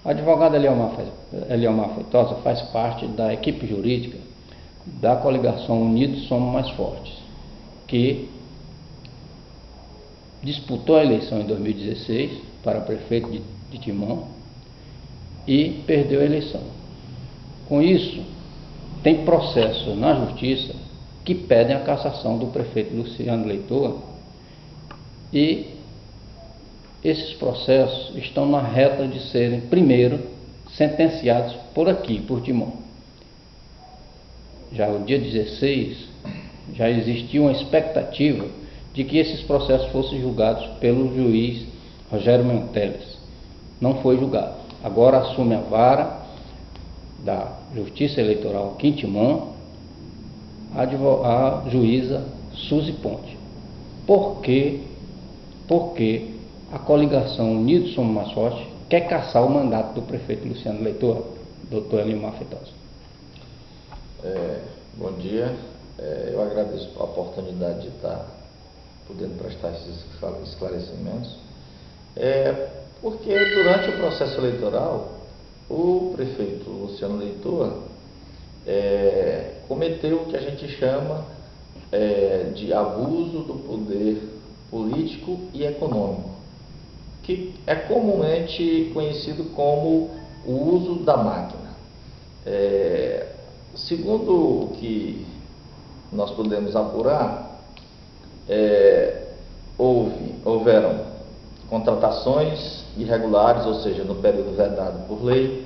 O advogado Eliomar Feitosa faz parte da equipe jurídica da coligação Unidos Somos Mais Fortes, que disputou a eleição em 2016 para prefeito de Timon e perdeu a eleição. Com isso, tem processos na justiça que pedem a cassação do prefeito Luciano Leitor, e esses processos estão na reta de serem, primeiro, sentenciados por aqui, por Timon. Já no dia 16, já existia uma expectativa de que esses processos fossem julgados pelo juiz Rogério Menteles. Não foi julgado. Agora assume a vara da Justiça Eleitoral aqui em Timon a juíza Suzy Ponte. Por quê? Porque a coligação Unidos Somos Mais Fortes quer cassar o mandato do prefeito Luciano Leitor, doutor Eliomar Feitosa. Bom dia, eu agradeço a oportunidade de estar podendo prestar esses esclarecimentos, porque durante o processo eleitoral, o prefeito Luciano Leitor cometeu o que a gente chama de abuso do poder político e econômico, que é comumente conhecido como o uso da máquina. Segundo o que nós podemos apurar, houveram contratações irregulares, ou seja, no período vedado por lei.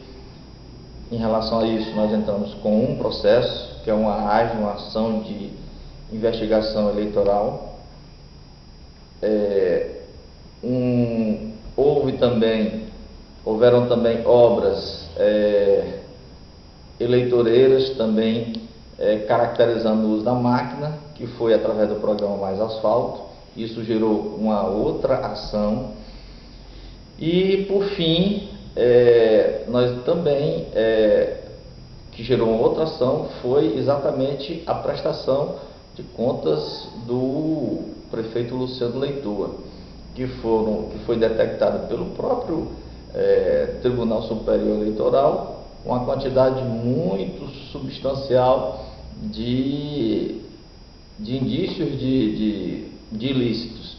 Em relação a isso, nós entramos com um processo, que é uma ação de investigação eleitoral. Houveram também obras eleitoreiras também caracterizando o uso da máquina, que foi através do programa Mais Asfalto. Isso gerou uma outra ação. E, por fim, nós também, que gerou uma outra ação, foi exatamente a prestação de contas do prefeito Luciano Leitor, que foi detectada pelo próprio Tribunal Superior Eleitoral uma quantidade muito substancial de indícios de ilícitos.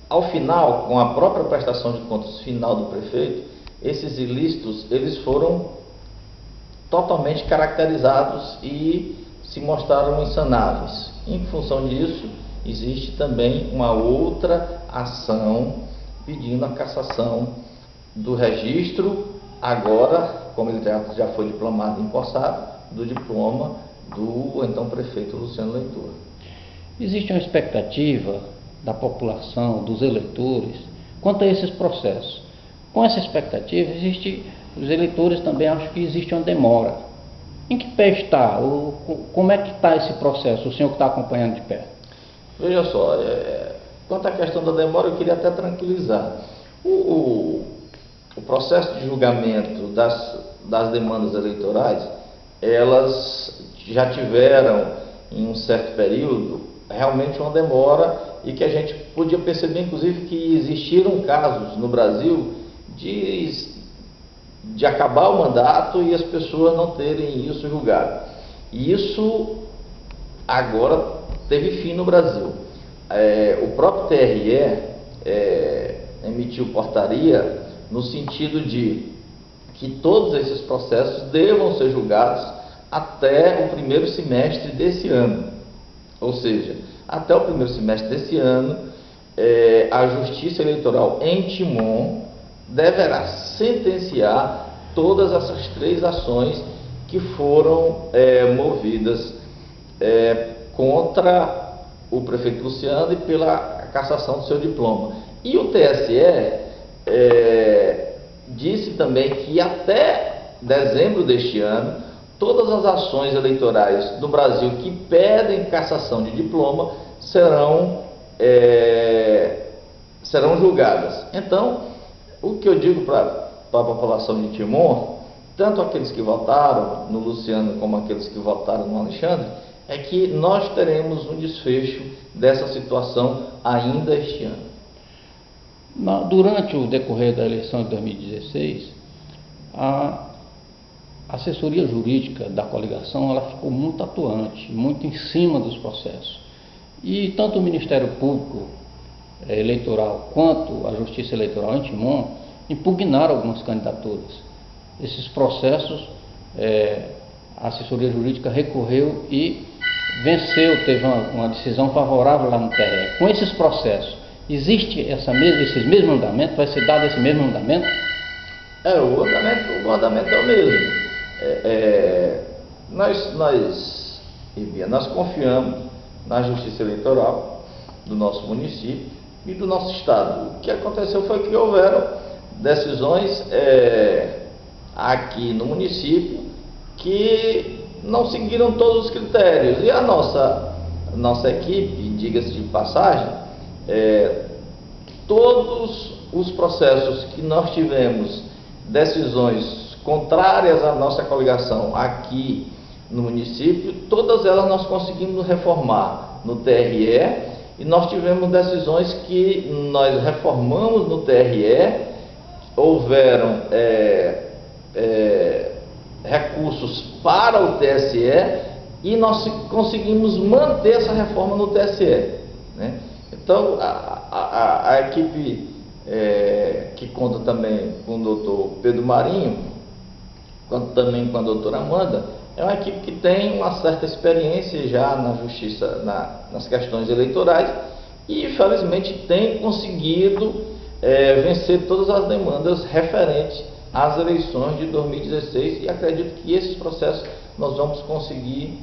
Ao final, com a própria prestação de contas final do prefeito, esses ilícitos eles foram totalmente caracterizados e se mostraram insanáveis. Em função disso, existe também uma outra ação pedindo a cassação do registro, agora, como ele já foi diplomado e empossado, do diploma do então prefeito Luciano Leitor. Existe uma expectativa da população, dos eleitores, quanto a esses processos. Com essa expectativa, os eleitores também acham que existe uma demora. Em que pé está? Como é que está esse processo, o senhor que está acompanhando de perto? Veja só, quanto à questão da demora, eu queria até tranquilizar. O processo de julgamento das demandas eleitorais, elas já tiveram, em um certo período, realmente uma demora, e que a gente podia perceber, inclusive, que existiram casos no Brasil de acabar o mandato e as pessoas não terem isso julgado. E isso agora teve fim no Brasil. O próprio TRE emitiu portaria no sentido de que todos esses processos devam ser julgados até o primeiro semestre desse ano. Ou seja, até o primeiro semestre desse ano, a Justiça Eleitoral em Timon deverá sentenciar todas essas 3 ações que foram movidas contra o prefeito Luciano e pela cassação do seu diploma. E o TSE disse também que até dezembro deste ano, todas as ações eleitorais do Brasil que pedem cassação de diploma serão julgadas. Então, o que eu digo para a população de Timon, tanto aqueles que votaram no Luciano como aqueles que votaram no Alexandre, é que nós teremos um desfecho dessa situação ainda este ano. Durante o decorrer da eleição de 2016, a assessoria jurídica da coligação ela ficou muito atuante, muito em cima dos processos. E tanto o Ministério Público Eleitoral quanto a Justiça Eleitoral em Timon impugnaram algumas candidaturas. Esses processos, a assessoria jurídica recorreu e venceu, teve uma decisão favorável lá no TRE. Com esses processos, existe esses mesmos andamentos? Vai ser dado esse mesmo andamento? O andamento é o mesmo. Nós confiamos na Justiça Eleitoral do nosso município e do nosso estado. O que aconteceu foi que houveram decisões aqui no município que não seguiram todos os critérios. E a nossa equipe, diga-se de passagem, todos os processos que nós tivemos, decisões contrárias à nossa coligação aqui no município, todas elas nós conseguimos reformar no TRE, e nós tivemos decisões que nós reformamos no TRE, houveram recursos para o TSE e nós conseguimos manter essa reforma no TSE, né? Então, a equipe que conta também com o doutor Pedro Marinho, quanto também com a doutora Amanda, é uma equipe que tem uma certa experiência já na justiça, nas questões eleitorais, e felizmente tem conseguido vencer todas as demandas referentes às eleições de 2016, e acredito que esses processos nós vamos conseguir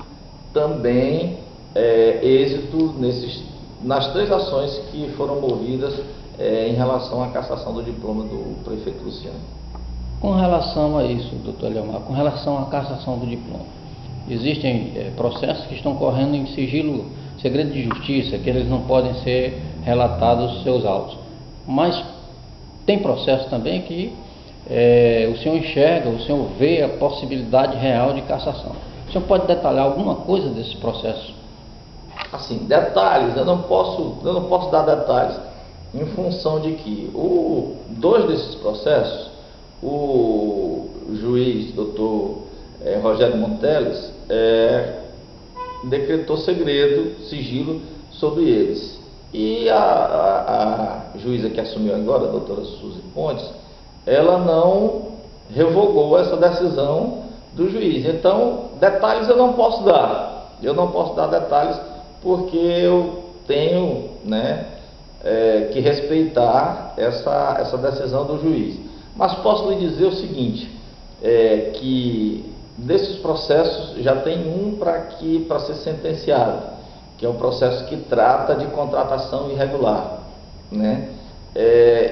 também êxito nas 3 ações que foram movidas em relação à cassação do diploma do prefeito Luciano. Com relação a isso, doutor Leomar, com relação à cassação do diploma, existem processos que estão correndo em sigilo, segredo de justiça, que eles não podem ser relatados seus autos. Mas tem processo também que o senhor enxerga, o senhor vê a possibilidade real de cassação. O senhor pode detalhar alguma coisa desse processo? Assim, detalhes, eu não posso dar detalhes em função de que dois desses processos, o juiz doutor Rogério Monteles decretou sigilo sobre eles. E a juíza que assumiu agora, a doutora Suzy Pontes, ela não revogou essa decisão do juiz. Então, detalhes eu não posso dar. Eu não posso dar detalhes porque eu tenho, que respeitar essa decisão do juiz. Mas posso lhe dizer o seguinte, que desses processos já tem um para ser sentenciado, que é um processo que trata de contratação irregular, né?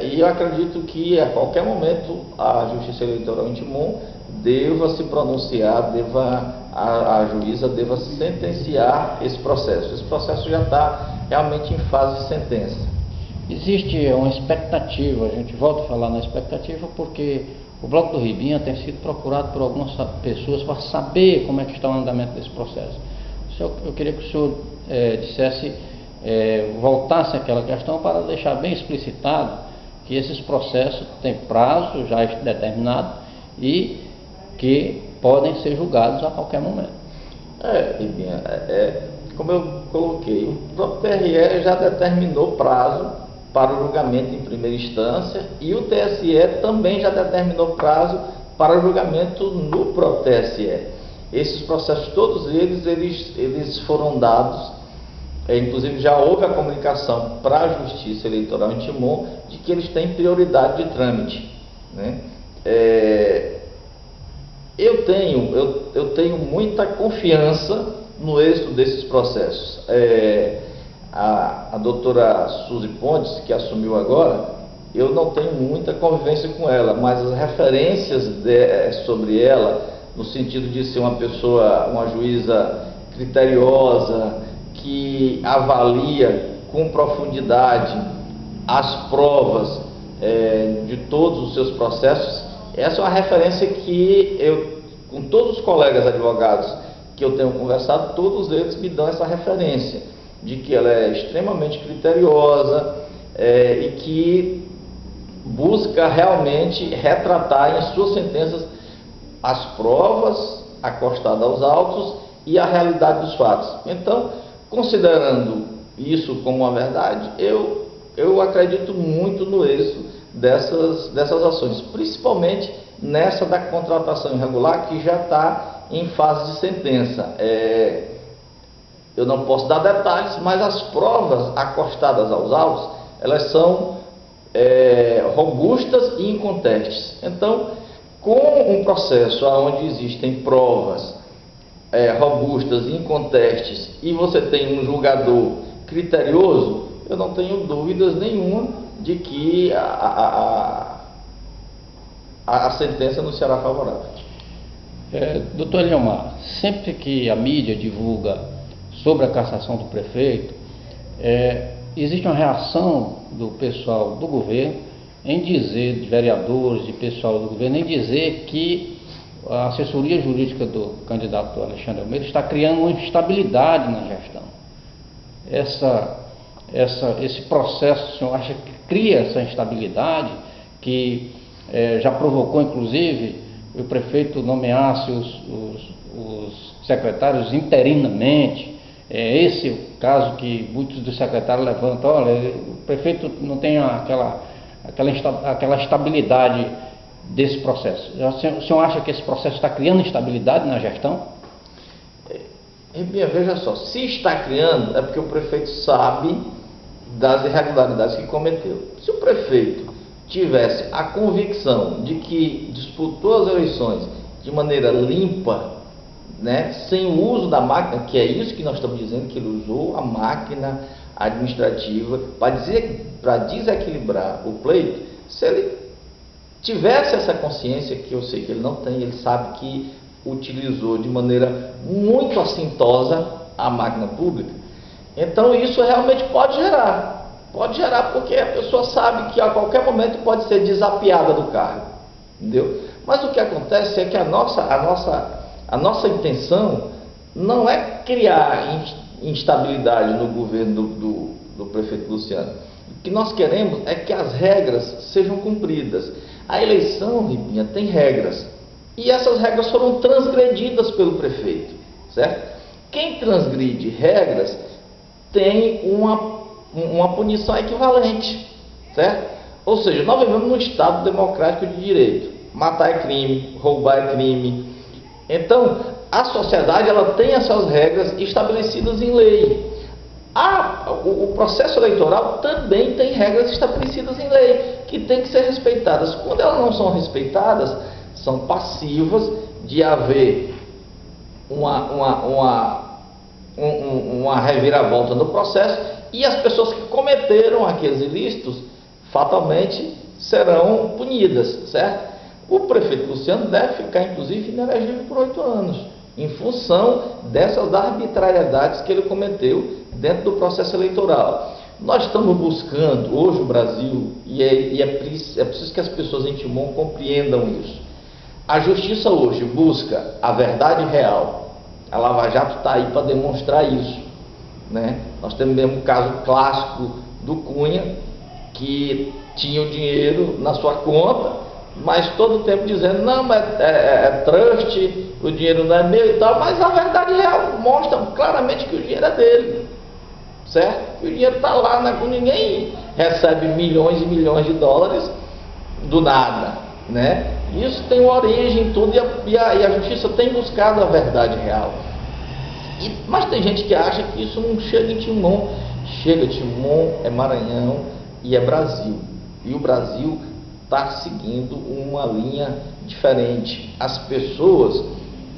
E eu acredito que a qualquer momento a Justiça Eleitoral em Timon deva se pronunciar, a juíza deva sentenciar esse processo. Esse processo já está realmente em fase de sentença. Existe uma expectativa, a gente volta a falar na expectativa, porque o Bloco do Ribinha tem sido procurado por algumas pessoas para saber como é que está o andamento desse processo. Eu queria que o senhor dissesse, voltasse àquela questão para deixar bem explicitado que esses processos têm prazo já determinado e que podem ser julgados a qualquer momento. Ribinha, como eu coloquei, o próprio TRE já determinou prazo para o julgamento em primeira instância e o TSE também já determinou prazo para o julgamento no próprio TSE. Esses processos, todos eles foram dados, inclusive já houve a comunicação para a Justiça Eleitoral em Timon de que eles têm prioridade de trâmite, né? Eu tenho muita confiança no êxito desses processos. A doutora Suzy Pontes, que assumiu agora, eu não tenho muita convivência com ela, mas as referências sobre ela, no sentido de ser uma juíza criteriosa, que avalia com profundidade as provas de todos os seus processos, essa é uma referência que eu, com todos os colegas advogados que eu tenho conversado, todos eles me dão essa referência de que ela é extremamente criteriosa e que busca realmente retratar em suas sentenças as provas acostadas aos autos e a realidade dos fatos. Então, considerando isso como uma verdade, eu acredito muito no êxito dessas ações, principalmente nessa da contratação irregular, que já está em fase de sentença. Eu não posso dar detalhes, mas as provas acostadas aos autos, elas são robustas e incontestes. Então, com um processo onde existem provas robustas e incontestes, e você tem um julgador criterioso, eu não tenho dúvidas nenhuma de que a sentença não será favorável. Doutor Eliomar, sempre que a mídia divulga sobre a cassação do prefeito, existe uma reação do pessoal do governo em dizer, de vereadores, de pessoal do governo, em dizer que a assessoria jurídica do candidato Alexandre Almeida está criando uma instabilidade na gestão. Esse processo, o senhor acha que cria essa instabilidade, que já provocou, inclusive, o prefeito nomeasse os secretários interinamente? Esse é o caso que muitos dos secretários levantam: olha, o prefeito não tem aquela estabilidade desse processo. O senhor acha que esse processo está criando instabilidade na gestão? Veja só, se está criando, é porque o prefeito sabe das irregularidades que cometeu. Se o prefeito tivesse a convicção de que disputou as eleições de maneira limpa, né, sem o uso da máquina, que é isso que nós estamos dizendo, que ele usou a máquina administrativa para desequilibrar o pleito, se ele tivesse essa consciência, que eu sei que ele não tem, ele sabe que utilizou de maneira muito assintosa a máquina pública, então isso realmente pode gerar, porque a pessoa sabe que a qualquer momento pode ser desapiada do cargo, entendeu? Mas o que acontece é que a nossa intenção não é criar instabilidade no governo do prefeito Luciano. O que nós queremos é que as regras sejam cumpridas. A eleição, Ribinha, tem regras. E essas regras foram transgredidas pelo prefeito, certo? Quem transgride regras tem uma punição equivalente, certo? Ou seja, nós vivemos num Estado democrático de direito. Matar é crime, roubar é crime. Então, a sociedade ela tem essas regras estabelecidas em lei. O processo eleitoral também tem regras estabelecidas em lei, que têm que ser respeitadas. Quando elas não são respeitadas, são passivas de haver uma reviravolta no processo, e as pessoas que cometeram aqueles ilícitos fatalmente serão punidas, certo? O prefeito Luciano deve ficar, inclusive, inelegível por 8 anos, em função dessas arbitrariedades que ele cometeu dentro do processo eleitoral. Nós estamos buscando, hoje o Brasil, e é preciso que as pessoas em Timon compreendam isso. A justiça hoje busca a verdade real. A Lava Jato está aí para demonstrar isso, né? Nós temos mesmo o caso clássico do Cunha, que tinha o dinheiro na sua conta, mas todo o tempo dizendo, não, mas é trust, o dinheiro não é meu e tal, mas a verdade real mostra claramente que o dinheiro é dele, certo? Que o dinheiro está lá, né? Ninguém recebe milhões e milhões de dólares do nada, né? Isso tem uma origem tudo, e a justiça tem buscado a verdade real. Mas tem gente que acha que isso não chega em Timon. Chega, Timon é Maranhão e é Brasil. E o Brasil está seguindo uma linha diferente. As pessoas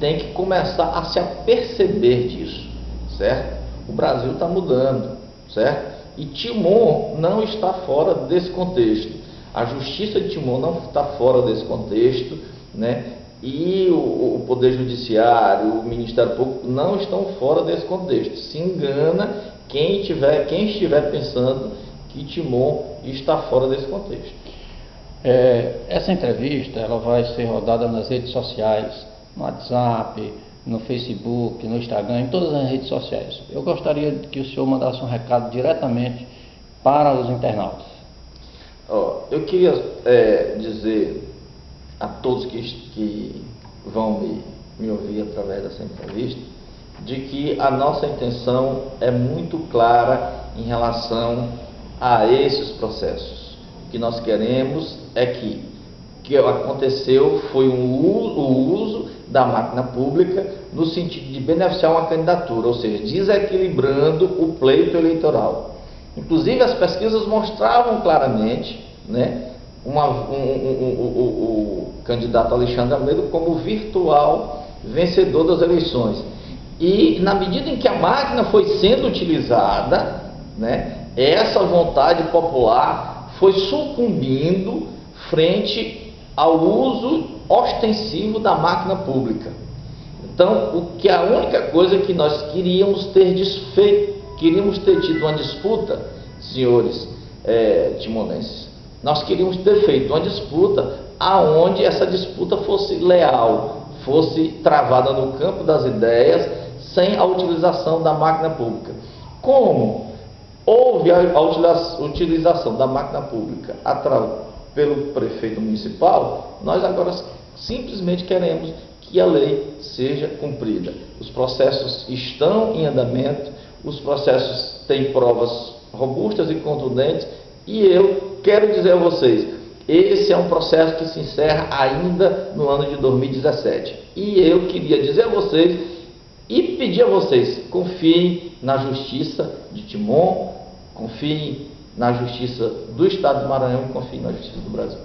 têm que começar a se aperceber disso, certo? O Brasil está mudando, certo? E Timon não está fora desse contexto. A justiça de Timon não está fora desse contexto, né? E o Poder Judiciário, o Ministério Público não estão fora desse contexto. Se engana quem estiver pensando que Timon está fora desse contexto. Essa entrevista ela vai ser rodada nas redes sociais, no WhatsApp, no Facebook, no Instagram, em todas as redes sociais. Eu gostaria que o senhor mandasse um recado diretamente para os internautas. Eu queria dizer a todos que vão me ouvir através dessa entrevista, de que a nossa intenção é muito clara em relação a esses processos. O que nós queremos é que aconteceu foi o uso da máquina pública no sentido de beneficiar uma candidatura, ou seja, desequilibrando o pleito eleitoral. Inclusive, as pesquisas mostravam claramente, né, o candidato Alexandre Almeida como virtual vencedor das eleições. E na medida em que a máquina foi sendo utilizada, né, essa vontade popular foi sucumbindo frente ao uso ostensivo da máquina pública. Então, a única coisa que nós queríamos ter desfeito, queríamos ter tido uma disputa, senhores timonenses, nós queríamos ter feito uma disputa aonde essa disputa fosse leal, fosse travada no campo das ideias, sem a utilização da máquina pública. Como houve a utilização da máquina pública pelo prefeito municipal, nós agora simplesmente queremos que a lei seja cumprida. Os processos estão em andamento, os processos têm provas robustas e contundentes, e eu quero dizer a vocês, esse é um processo que se encerra ainda no ano de 2017. E eu queria dizer a vocês e pedir a vocês, confiem na justiça de Timon, confiem na justiça do Estado do Maranhão e confiem na justiça do Brasil.